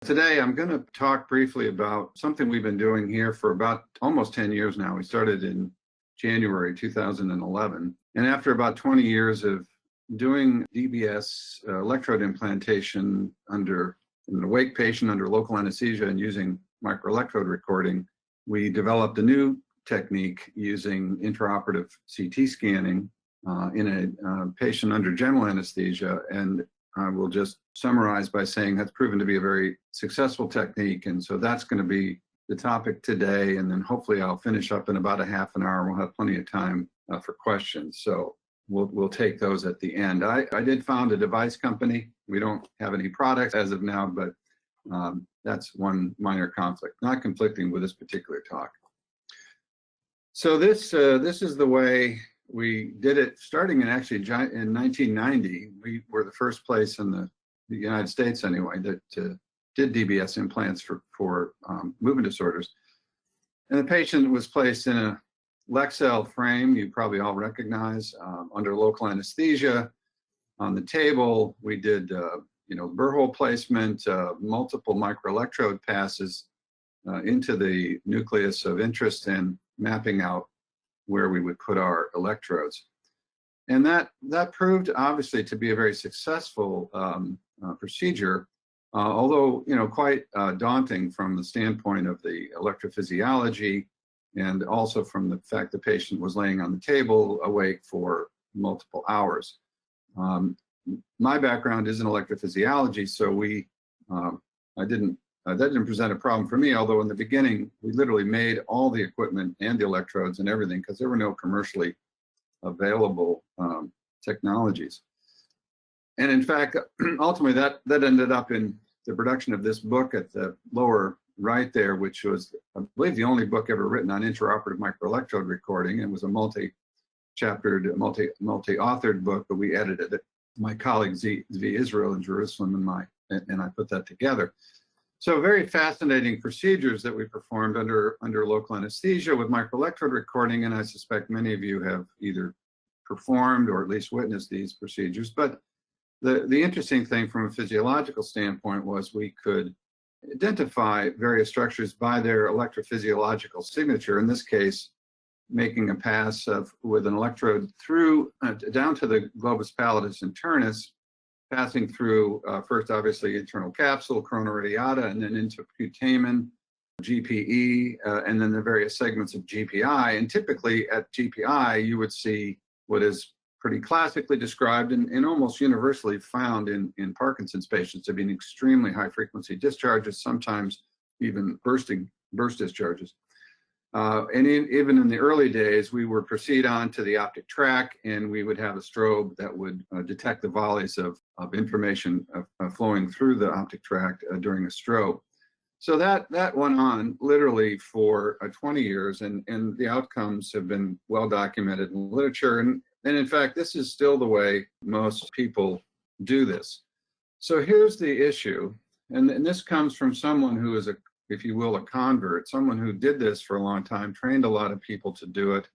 Today, I'm going to talk briefly about something we've been doing here for about almost 10 years now. We started in January 2011. And after about 20 years of doing DBS electrode implantation under an awake patient under local anesthesia and using microelectrode recording, we developed a new technique using intraoperative CT scanning in a patient under general anesthesia. And I will just summarize by saying that's proven to be a very successful technique. And so that's going to be the topic today. And then hopefully I'll finish up in about a half an hour. We'll have plenty of time for questions. So we'll take those at the end. I did found a device company. We don't have any products as of now, but that's one minor conflict, not conflicting with this particular talk. So this is the way we did it, starting in 1990. We were the first place in the United States, anyway, that did DBS implants for movement disorders. And the patient was placed in a Lexel frame, you probably all recognize, under local anesthesia. On the table, we did burr hole placement, multiple microelectrode passes into the nucleus of interest and mapping out where we would put our electrodes. And that proved obviously to be a very successful procedure, although quite daunting from the standpoint of the electrophysiology and also from the fact the patient was laying on the table awake for multiple hours. My background is in electrophysiology, so that didn't present a problem for me, although in the beginning, we literally made all the equipment and the electrodes and everything because there were no commercially available technologies. And in fact, ultimately, that ended up in the production of this book at the lower right there, which was, I believe, the only book ever written on intraoperative microelectrode recording. It was a multi-chaptered, multi-authored book, but we edited it. My colleague Zvi Israel in Jerusalem and I put that together. So very fascinating procedures that we performed under local anesthesia with microelectrode recording, and I suspect many of you have either performed or at least witnessed these procedures. But the interesting thing from a physiological standpoint was we could identify various structures by their electrophysiological signature, in this case, making a pass with an electrode through down to the globus pallidus internus, passing through first, obviously, internal capsule, corona radiata, and then into putamen, GPE, and then the various segments of GPI. And typically at GPI, you would see what is pretty classically described and almost universally found in Parkinson's patients to be an extremely high frequency discharges, sometimes even burst discharges. And even in the early days, we would proceed on to the optic tract, and we would have a strobe that would detect the volleys of information flowing through the optic tract during a strobe. So that went on literally for 20 years, and the outcomes have been well documented in literature. And in fact, this is still the way most people do this. So here's the issue, and this comes from someone who is if you will, a convert, someone who did this for a long time, trained a lot of people to do it,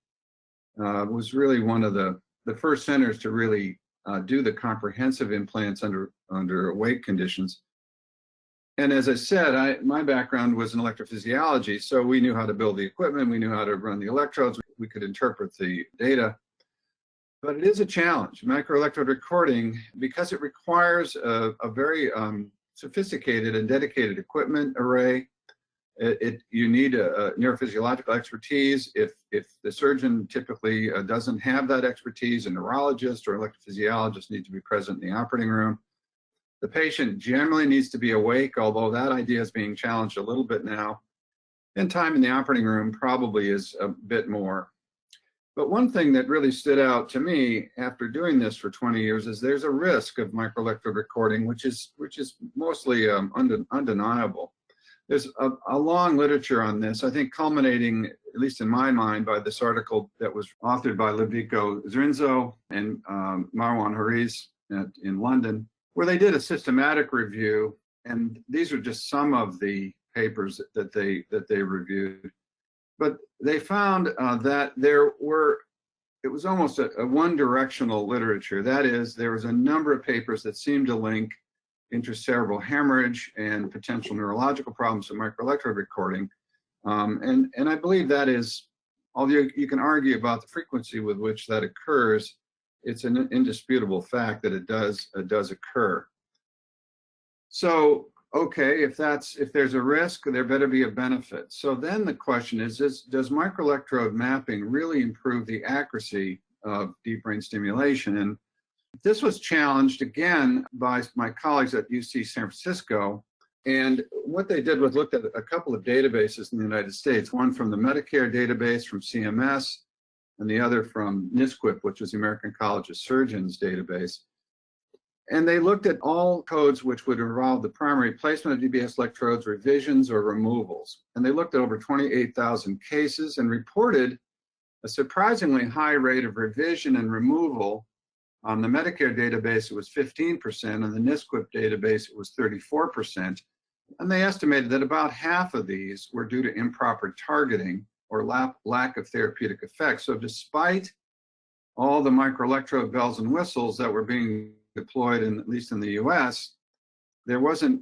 was really one of the first centers to really do the comprehensive implants under awake conditions. And as I said, my background was in electrophysiology, so we knew how to build the equipment, we knew how to run the electrodes, we could interpret the data. But it is a challenge. Microelectrode recording, because it requires a very sophisticated and dedicated equipment array. You need a neurophysiological expertise. If the surgeon typically doesn't have that expertise, a neurologist or electrophysiologist need to be present in the operating room. The patient generally needs to be awake, although that idea is being challenged a little bit now. And time in the operating room probably is a bit more. But one thing that really stood out to me after doing this for 20 years is there's a risk of microelectrode recording, which is mostly undeniable. There's a long literature on this, I think culminating, at least in my mind, by this article that was authored by Ludviko Zrinzo and Marwan Hariz in London, where they did a systematic review, and these are just some of the papers that they reviewed. But they found that it was almost a one-directional literature. That is, there was a number of papers that seemed to link intracerebral hemorrhage and potential neurological problems with microelectrode recording. And I believe that is, although you can argue about the frequency with which that occurs, it's an indisputable fact that it does occur. So, okay, if there's a risk, there better be a benefit. So then the question is does microelectrode mapping really improve the accuracy of deep brain stimulation? And this was challenged again by my colleagues at UC San Francisco. And what they did was looked at a couple of databases in the United States, one from the Medicare database from CMS, and the other from NSQIP, which is the American College of Surgeons database. And they looked at all codes which would involve the primary placement of DBS electrodes, revisions, or removals. And they looked at over 28,000 cases and reported a surprisingly high rate of revision and removal. On the Medicare database, it was 15%. On the NSQIP database, it was 34%. And they estimated that about half of these were due to improper targeting or lack of therapeutic effect. So despite all the microelectrode bells and whistles that were being deployed, at least in the US, there wasn't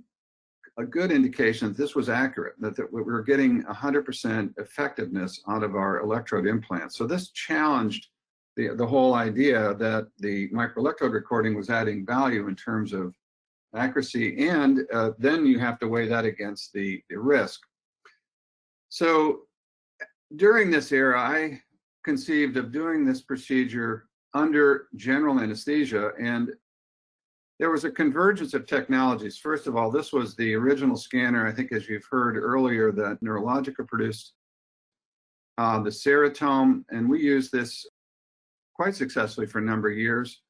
a good indication that this was accurate, that we were getting 100% effectiveness out of our electrode implants. So this challenged the whole idea that the microelectrode recording was adding value in terms of accuracy, and then you have to weigh that against the risk. So during this era, I conceived of doing this procedure under general anesthesia, and there was a convergence of technologies. First of all, this was the original scanner, I think, as you've heard earlier, that Neurologica produced, the Ceratome, and we used this quite successfully for a number of years.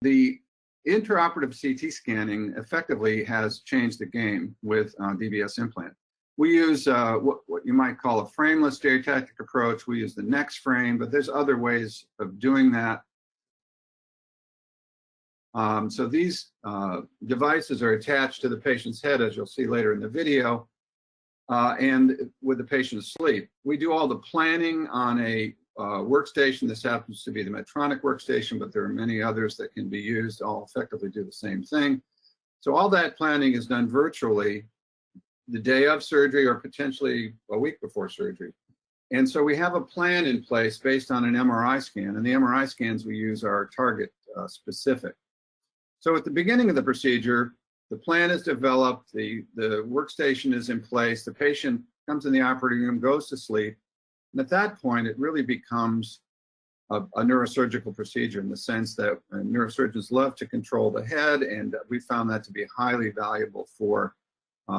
The intraoperative CT scanning effectively has changed the game with DBS implant. We use what you might call a frameless stereotactic approach. We use the next frame, but there's other ways of doing that. So these devices are attached to the patient's head, as you'll see later in the video, and with the patient asleep. We do all the planning on a workstation. This happens to be the Medtronic workstation, but there are many others that can be used, all effectively do the same thing. So all that planning is done virtually the day of surgery or potentially a week before surgery. And so we have a plan in place based on an MRI scan, and the MRI scans we use are target specific. So at the beginning of the procedure, the plan is developed, the workstation is in place, the patient comes in the operating room, goes to sleep, and at that point, it really becomes a neurosurgical procedure in the sense that neurosurgeons love to control the head, and we found that to be highly valuable for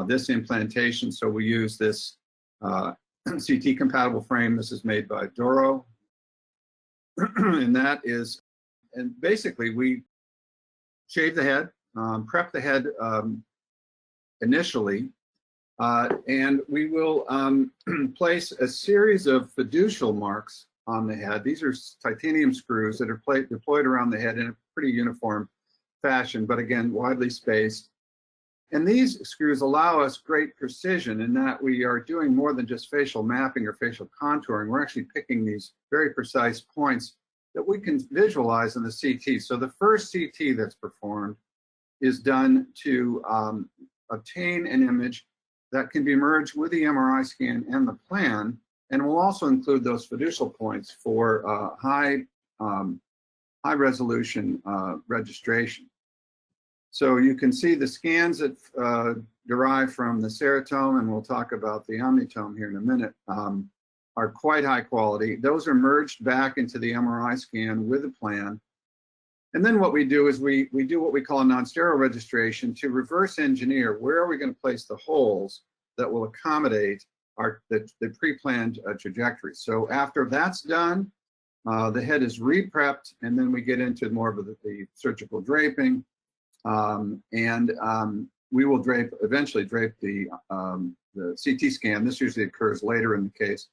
this implantation. So we use this CT compatible frame. This is made by Doro, and that is, and basically we shave the head, prep the head initially, and we will place a series of fiducial marks on the head. These are titanium screws that are deployed around the head in a pretty uniform fashion, but again, widely spaced. And these screws allow us great precision in that we are doing more than just facial mapping or facial contouring. We're actually picking these very precise points that we can visualize in the CT. So the first CT that's performed is done to obtain an image that can be merged with the MRI scan and the plan, and will also include those fiducial points for high resolution registration. So you can see the scans that derive from the Ceratome, and we'll talk about the Omnitome here in a minute, are quite high quality. Those are merged back into the MRI scan with a plan. And then what we do is we do what we call a non-sterile registration to reverse engineer where are we going to place the holes that will accommodate the pre-planned trajectory. So after that's done, the head is re-prepped, and then we get into more of the surgical draping. We will eventually drape the CT scan. This usually occurs later in the case.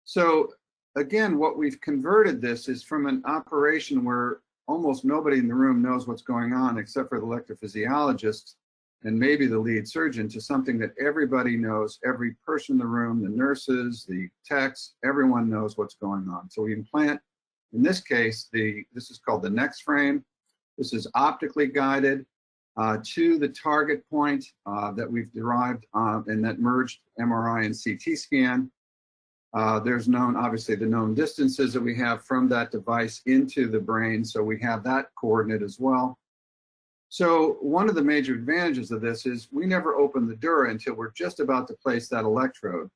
So again, what we've converted this is from an operation where almost nobody in the room knows what's going on except for the electrophysiologist and maybe the lead surgeon, to something that everybody knows, every person in the room, the nurses, the techs, everyone knows what's going on. So we implant, in this case, this is called the next frame. This is optically guided to the target point that we've derived and that merged MRI and CT scan. There's obviously the known distances that we have from that device into the brain, so we have that coordinate as well. So one of the major advantages of this is we never open the dura until we're just about to place that electrode.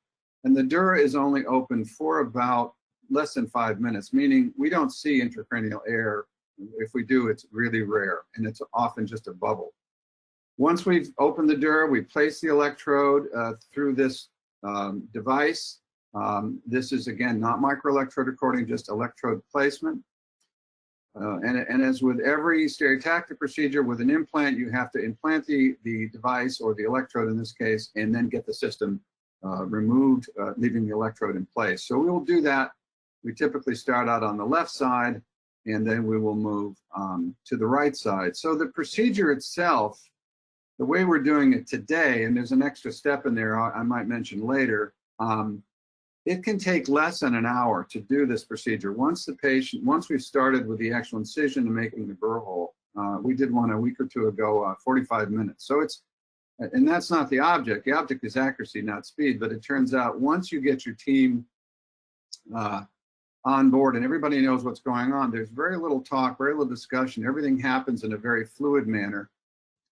And the dura is only open for about less than 5 minutes, meaning we don't see intracranial air. If we do, it's really rare, and it's often just a bubble. Once we've opened the dura, we place the electrode through this device. This is, again, not microelectrode recording, just electrode placement. And as with every stereotactic procedure with an implant, you have to implant the device, or the electrode in this case, and then get the system removed, leaving the electrode in place. So we will do that. We typically start out on the left side, and then we will move to the right side. So the procedure itself, the way we're doing it today, and there's an extra step in there I might mention later, it can take less than an hour to do this procedure. Once we've started with the actual incision and making the burr hole, we did one a week or two ago, 45 minutes. So and that's not the object. The object is accuracy, not speed, but it turns out once you get your team on board and everybody knows what's going on, there's very little talk, very little discussion. Everything happens in a very fluid manner.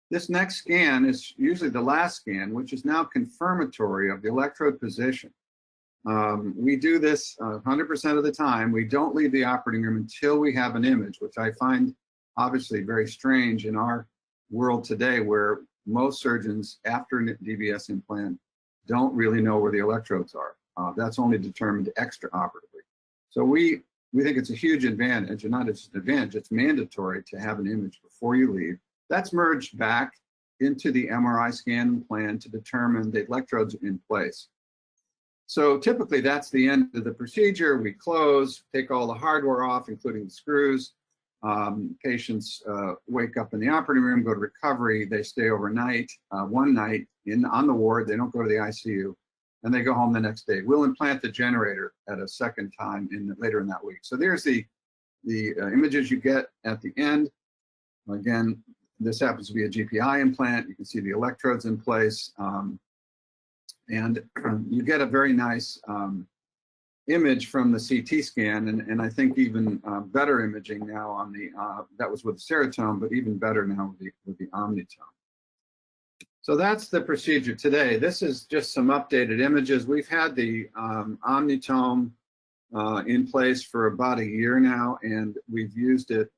This next scan is usually the last scan, which is now confirmatory of the electrode position. We do this 100% of the time. We don't leave the operating room until we have an image, which I find obviously very strange in our world today, where most surgeons after a DBS implant don't really know where the electrodes are. That's only determined extra-operatively. So we think it's a huge advantage, and not just an advantage, it's mandatory to have an image before you leave. That's merged back into the MRI scan plan to determine the electrodes are in place. So typically that's the end of the procedure. We close, take all the hardware off, including the screws. Patients wake up in the operating room, go to recovery. They stay overnight, one night on the ward. They don't go to the ICU, and they go home the next day. We'll implant the generator at a second time later in that week. So there's the images you get at the end. Again, this happens to be a GPI implant. You can see the electrodes in place. And you get a very nice image from the CT scan, and I think even better imaging now on the, that was with the Seratome, but even better now with the Omnitome. So that's the procedure today. This is just some updated images. We've had the Omnitome in place for about a year now, and we've used it.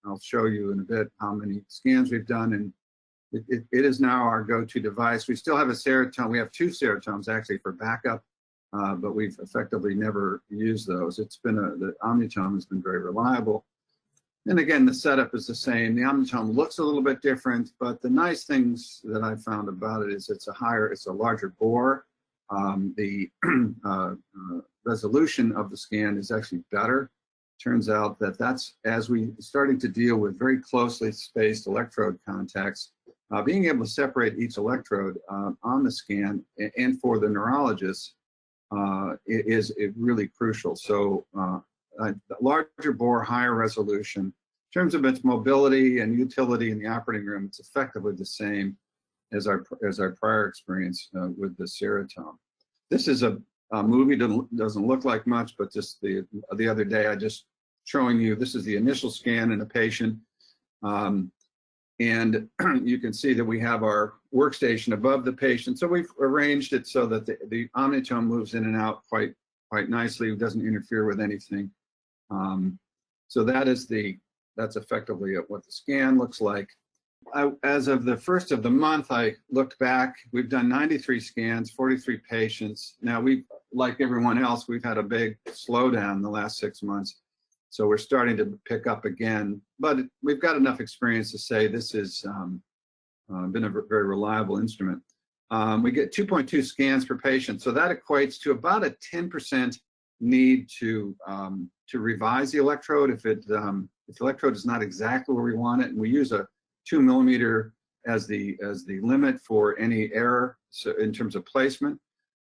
I'll show you in a bit how many scans we've done, and it is now our go-to device. We still have a Seratome. We have two Seratomes actually for backup, but we've effectively never used those. The Omnitome has been very reliable. And again, the setup is the same. The Omnitome looks a little bit different, but the nice things that I found about it is it's a larger bore. The resolution of the scan is actually better. Turns out that that's, as we starting to deal with very closely spaced electrode contacts, being able to separate each electrode on the scan and for the neurologist is really crucial. So larger bore, higher resolution. In terms of its mobility and utility in the operating room, it's effectively the same as our prior experience with the Seratome. This is a movie, doesn't look like much, but just the other day I just showing you, this is the initial scan in a patient. And you can see that we have our workstation above the patient. So we've arranged it so that the Omnitome moves in and out quite nicely. It doesn't interfere with anything. So that's effectively what the scan looks like. As of the first of the month, I looked back. We've done 93 scans, 43 patients. Now, like everyone else, we've had a big slowdown the last 6 months. So we're starting to pick up again, but we've got enough experience to say this has been a very reliable instrument. We get 2.2 scans per patient, so that equates to about a 10% need to revise the electrode if the electrode is not exactly where we want it, and we use a 2 millimeter as the limit for any error, so in terms of placement.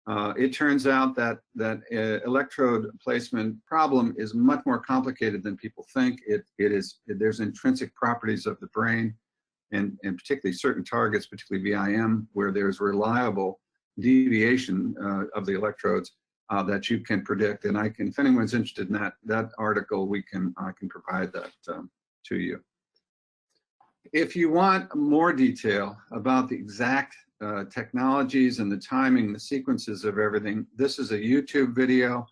It turns out that electrode placement problem is much more complicated than people think. There's intrinsic properties of the brain, and particularly certain targets, particularly VIM, where there's reliable deviation of the electrodes that you can predict. And if anyone's interested in that article, I can provide that to you. If you want more detail about the exact technologies and the timing, the sequences of everything, this is a YouTube video.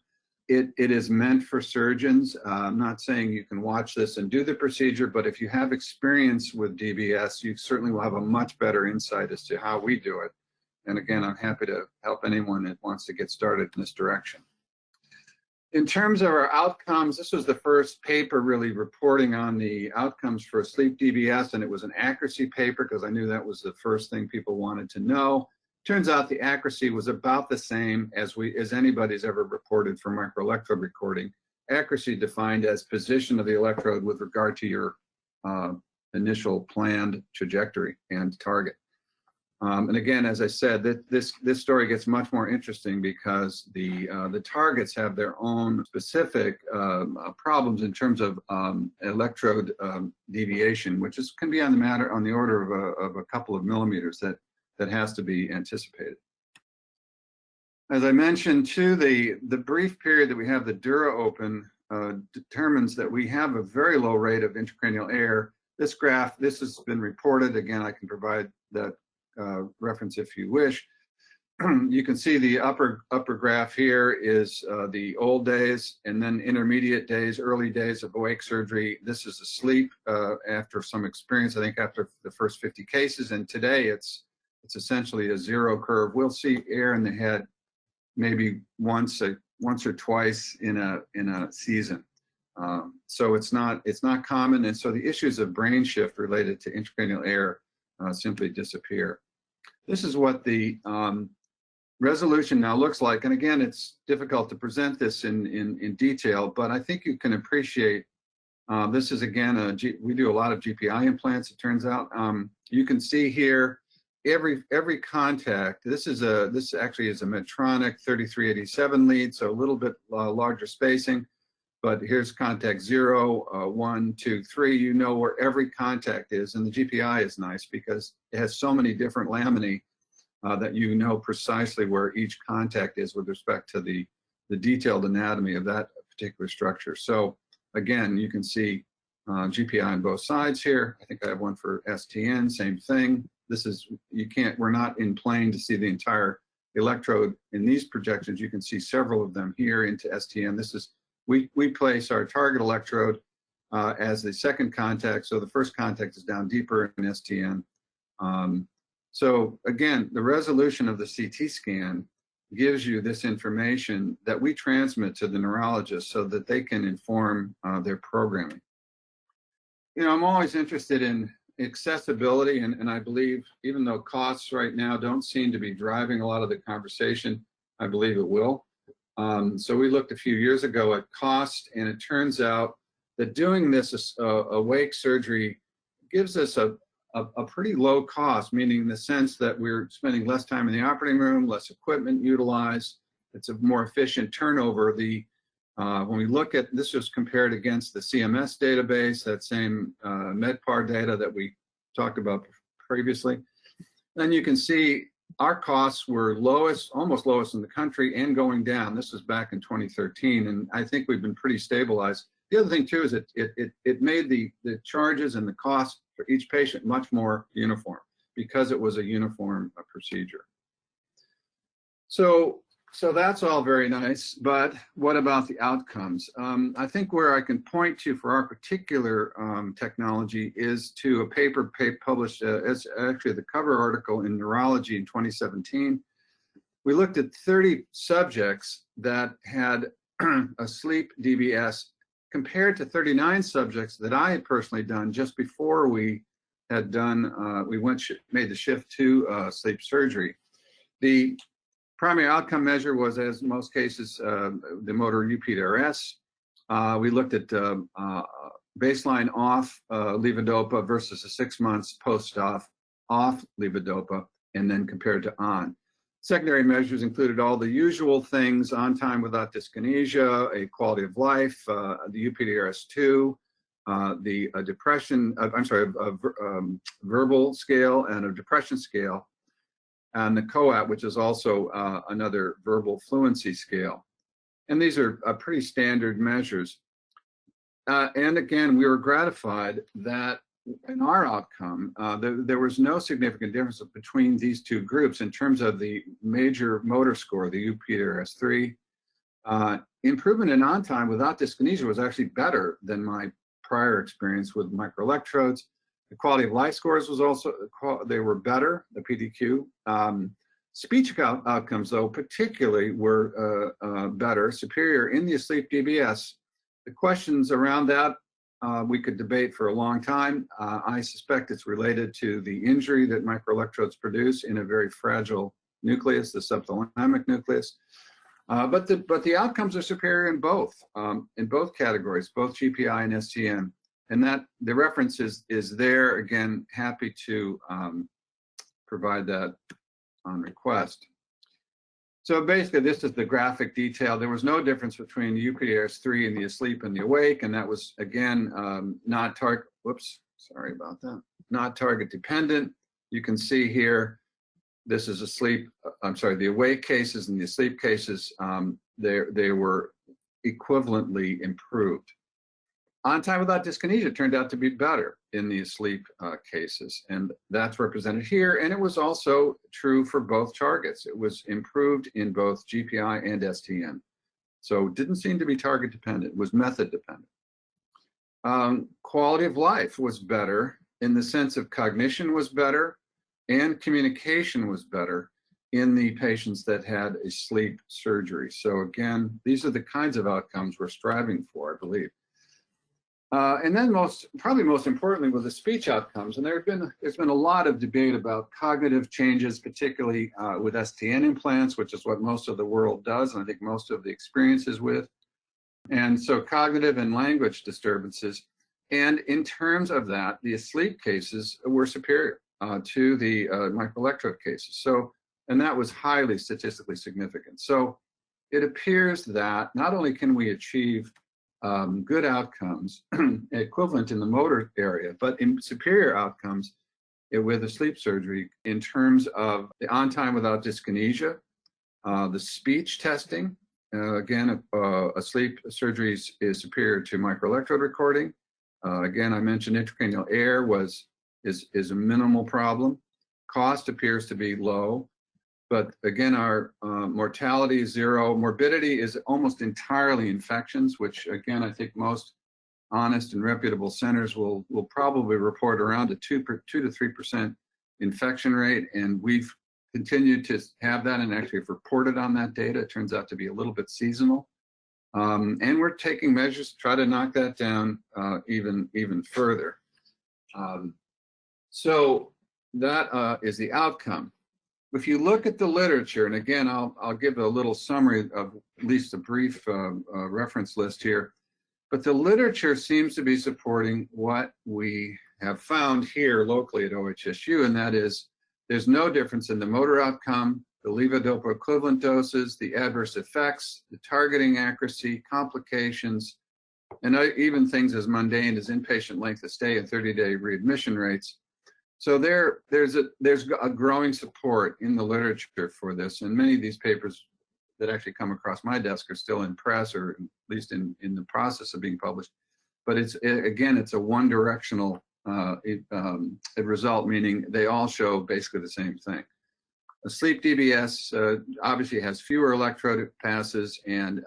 It is meant for surgeons. I'm not saying you can watch this and do the procedure, but if you have experience with DBS, you certainly will have a much better insight as to how we do it. And again, I'm happy to help anyone that wants to get started in this direction. In terms of our outcomes, this was the first paper really reporting on the outcomes for sleep DBS, and it was an accuracy paper because I knew that was the first thing people wanted to know. Turns out the accuracy was about the same as anybody's ever reported for microelectrode recording. Accuracy defined as position of the electrode with regard to your initial planned trajectory and target. And again, as I said, this story gets much more interesting because the targets have their own specific problems in terms of electrode deviation, which can be on the order of a couple of millimeters that has to be anticipated. As I mentioned too, the brief period that we have the dura open determines that we have a very low rate of intracranial air. This graph, this has been reported. Again, I can provide that reference if you wish. You can see the upper graph here is the old days, and then intermediate days, early days of awake surgery. This is asleep after some experience, I think after the first 50 cases, and today it's essentially a zero curve. We'll see air in the head maybe once or twice in a season. So it's not common, and so the issues of brain shift related to intracranial air simply disappear. This is what the resolution now looks like, and again, it's difficult to present this in detail, but I think you can appreciate. This is again we do a lot of GPI implants. It turns out you can see here every contact. This actually is a Medtronic 3387 lead, so a little bit larger spacing. But here's contact 0, 1, 2, 3. You know where every contact is, and the GPI is nice because it has so many different laminae that you know precisely where each contact is with respect to the detailed anatomy of that particular structure. So again, you can see GPI on both sides here. I think I have one for STN, same thing. We're not in plane to see the entire electrode in these projections. You can see several of them here into STN. We place our target electrode as the second contact, so the first contact is down deeper in STN. So again, the resolution of the CT scan gives you this information that we transmit to the neurologist so that they can inform their programming. You know, I'm always interested in accessibility, and I believe even though costs right now don't seem to be driving a lot of the conversation, I believe it will. So we looked a few years ago at cost, and it turns out that doing this awake surgery gives us a pretty low cost, meaning in the sense that we're spending less time in the operating room, less equipment utilized. It's a more efficient turnover. When we look at this, was compared against the CMS database, that same MedPAR data that we talked about previously. Then you can see our costs were almost lowest in the country, and going down. This was back in 2013, and I think we've been pretty stabilized. The other thing too is it made the charges and the cost for each patient much more uniform because it was a uniform procedure. So that's all very nice, but what about the outcomes? I think where I can point to for our particular technology is to a paper published as actually the cover article in Neurology in 2017. We looked at 30 subjects that had a sleep DBS compared to 39 subjects that I had personally done just before we had done, made the shift to sleep surgery. The primary outcome measure was, as in most cases, the motor UPDRS. We looked at baseline off levodopa versus the 6 months post-off levodopa, and then compared to on. Secondary measures included all the usual things: on time without dyskinesia, a quality of life, the UPDRS-2, the depression, verbal scale and a depression scale, and the COAT, which is also another verbal fluency scale. And these are pretty standard measures. And again, we were gratified that in our outcome, there was no significant difference between these two groups in terms of the major motor score, the UPDRS-3. Improvement in on time without dyskinesia was actually better than my prior experience with microelectrodes. The quality of life scores was also, they were better, the PDQ. Speech outcomes, though, particularly were better, superior in the asleep DBS. The questions around that we could debate for a long time. I suspect it's related to the injury that microelectrodes produce in a very fragile nucleus, the subthalamic nucleus. But the outcomes are superior in both categories, both GPI and STM. And that the reference is there. Again, happy to provide that on request. So basically, this is the graphic detail. There was no difference between the UPDRS-3 and the asleep and the awake, and that was, again, not target dependent. You can see here, this is the awake cases and the asleep cases, they were equivalently improved. On time without dyskinesia turned out to be better in the asleep cases, and that's represented here. And it was also true for both targets. It was improved in both GPI and STM. So it didn't seem to be target dependent, it was method dependent. Quality of life was better in the sense of cognition was better and communication was better in the patients that had a sleep surgery. So again, these are the kinds of outcomes we're striving for, I believe. And then probably most importantly, with the speech outcomes, and there's been a lot of debate about cognitive changes, particularly with STN implants, which is what most of the world does, and I think most of the experience is with. And so cognitive and language disturbances. And in terms of that, the asleep cases were superior to the microelectrode cases. So, and that was highly statistically significant. So it appears that not only can we achieve good outcomes equivalent in the motor area, but in superior outcomes with a sleep surgery in terms of the on time without dyskinesia, the speech testing. Again, a sleep surgery is superior to microelectrode recording. Again, I mentioned intracranial air is a minimal problem. Cost appears to be low. But again, our mortality is zero. Morbidity is almost entirely infections, which again, I think most honest and reputable centers will probably report around a 2 to 3% infection rate. And we've continued to have that and actually have reported on that data. It turns out to be a little bit seasonal. And we're taking measures to try to knock that down even further. So that is the outcome. If you look at the literature, and again, I'll give a little summary of at least a brief reference list here, but the literature seems to be supporting what we have found here locally at OHSU, and that is there's no difference in the motor outcome, the levodopa equivalent doses, the adverse effects, the targeting accuracy, complications, and even things as mundane as inpatient length of stay and 30-day readmission rates. So there's a growing support in the literature for this, and many of these papers that actually come across my desk are still in press, or at least in the process of being published. But it's a one-directional result, meaning they all show basically the same thing. A sleep DBS obviously has fewer electrode passes and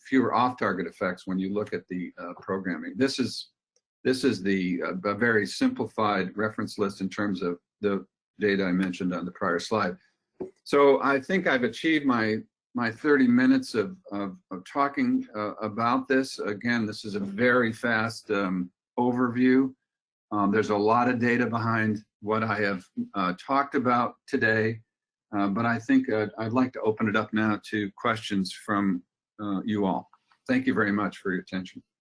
fewer off-target effects when you look at the programming. This is a very simplified reference list in terms of the data I mentioned on the prior slide. So I think I've achieved my 30 minutes of talking about this. Again, this is a very fast overview. There's a lot of data behind what I have talked about today, but I think I'd like to open it up now to questions from you all. Thank you very much for your attention.